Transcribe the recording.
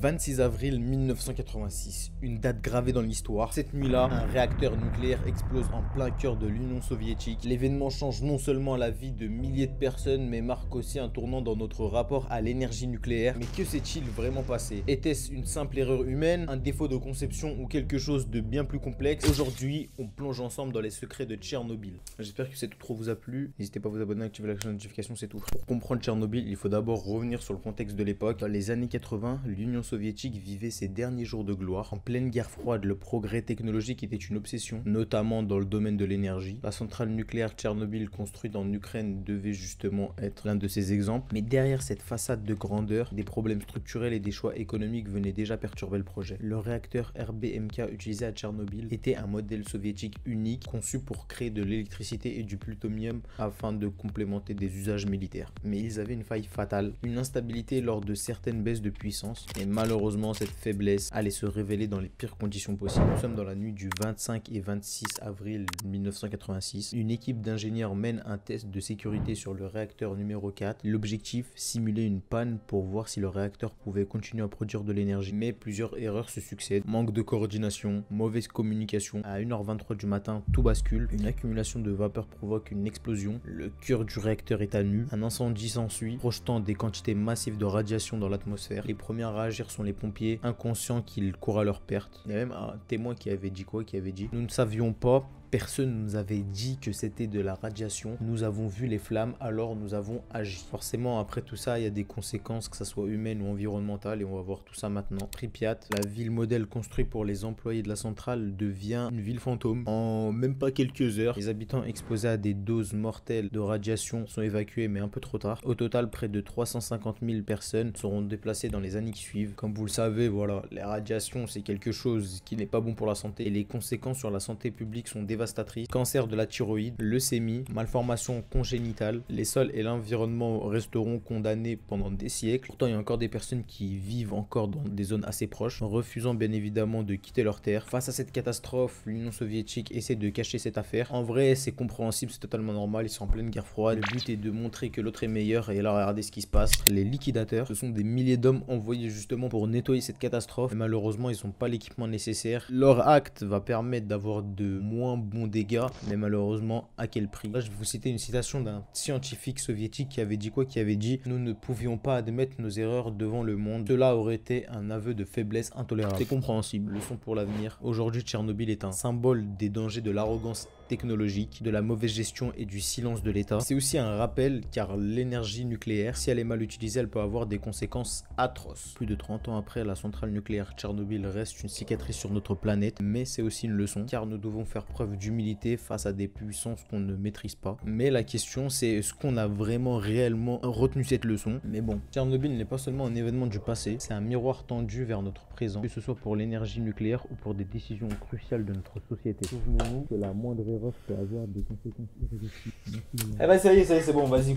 26 avril 1986, une date gravée dans l'histoire. Cette nuit-là, un réacteur nucléaire explose en plein cœur de l'Union soviétique. L'événement change non seulement la vie de milliers de personnes, mais marque aussi un tournant dans notre rapport à l'énergie nucléaire. Mais que s'est-il vraiment passé? Était-ce une simple erreur humaine, un défaut de conception ou quelque chose de bien plus complexe? Aujourd'hui, on plonge ensemble dans les secrets de Tchernobyl. J'espère que cette intro vous a plu. N'hésitez pas à vous abonner, activer la cloche de notification, c'est tout. Pour comprendre Tchernobyl, il faut d'abord revenir sur le contexte de l'époque. Dans les années 80, l'Union soviétique vivait ses derniers jours de gloire. En pleine guerre froide, le progrès technologique était une obsession, notamment dans le domaine de l'énergie. La centrale nucléaire Tchernobyl construite en Ukraine devait justement être l'un de ces exemples. Mais derrière cette façade de grandeur, des problèmes structurels et des choix économiques venaient déjà perturber le projet. Le réacteur RBMK utilisé à Tchernobyl était un modèle soviétique unique, conçu pour créer de l'électricité et du plutonium afin de complémenter des usages militaires. Mais ils avaient une faille fatale, une instabilité lors de certaines baisses de puissance, et malheureusement cette faiblesse allait se révéler dans les pires conditions possibles. Nous sommes dans la nuit du 25 et 26 avril 1986. Une équipe d'ingénieurs mène un test de sécurité sur le réacteur numéro 4. L'objectif, simuler une panne pour voir si le réacteur pouvait continuer à produire de l'énergie. Mais plusieurs erreurs se succèdent. Manque de coordination, mauvaise communication. À 1h23 du matin, tout bascule. Une accumulation de vapeur provoque une explosion. Le cœur du réacteur est à nu. Un incendie s'ensuit, projetant des quantités massives de radiation dans l'atmosphère. Les premiers à réagir sont les pompiers, inconscients qu'ils courent à leur perte. Il y a même un témoin qui avait dit quoi? Qui avait dit: nous ne savions pas. Personne ne nous avait dit que c'était de la radiation. Nous avons vu les flammes, alors nous avons agi. Forcément, après tout ça, il y a des conséquences, que ce soit humaines ou environnementales, et on va voir tout ça maintenant. Pripyat, la ville modèle construite pour les employés de la centrale, devient une ville fantôme. En même pas quelques heures, les habitants exposés à des doses mortelles de radiation sont évacués, mais un peu trop tard. Au total, près de 350 000 personnes seront déplacées dans les années qui suivent. Comme vous le savez, voilà, les radiations, c'est quelque chose qui n'est pas bon pour la santé, et les conséquences sur la santé publique sont dévastatrices. Cancer de la thyroïde, leucémie, malformation congénitale. Les sols et l'environnement resteront condamnés pendant des siècles. Pourtant, il y a encore des personnes qui vivent encore dans des zones assez proches, refusant bien évidemment de quitter leur terre. Face à cette catastrophe, l'Union soviétique essaie de cacher cette affaire. En vrai, c'est compréhensible, c'est totalement normal, ils sont en pleine guerre froide. Le but est de montrer que l'autre est meilleur, et là, regardez ce qui se passe. Les liquidateurs, ce sont des milliers d'hommes envoyés justement pour nettoyer cette catastrophe. Mais malheureusement, ils n'ont pas l'équipement nécessaire. Leur acte va permettre d'avoir de moins bons dégâts, mais malheureusement à quel prix? Là, je vais vous citer une citation d'un scientifique soviétique qui avait dit quoi? Qui avait dit: nous ne pouvions pas admettre nos erreurs devant le monde, cela aurait été un aveu de faiblesse intolérable. C'est compréhensible, leçon pour l'avenir. Aujourd'hui, Tchernobyl est un symbole des dangers de l'arrogance technologique, de la mauvaise gestion et du silence de l'État. C'est aussi un rappel, car l'énergie nucléaire, si elle est mal utilisée, elle peut avoir des conséquences atroces. Plus de 30 ans après, la centrale nucléaire Tchernobyl reste une cicatrice sur notre planète, mais c'est aussi une leçon, car nous devons faire preuve d'humilité face à des puissances qu'on ne maîtrise pas. Mais la question, c'est est-ce qu'on a vraiment réellement retenu cette leçon? Mais bon, Tchernobyl n'est pas seulement un événement du passé, c'est un miroir tendu vers notre présent, que ce soit pour l'énergie nucléaire ou pour des décisions cruciales de notre société. Souvenons-nous que la moindre erreur peut avoir des conséquences irréversibles. Eh ben ça y est, c'est bon, vas-y.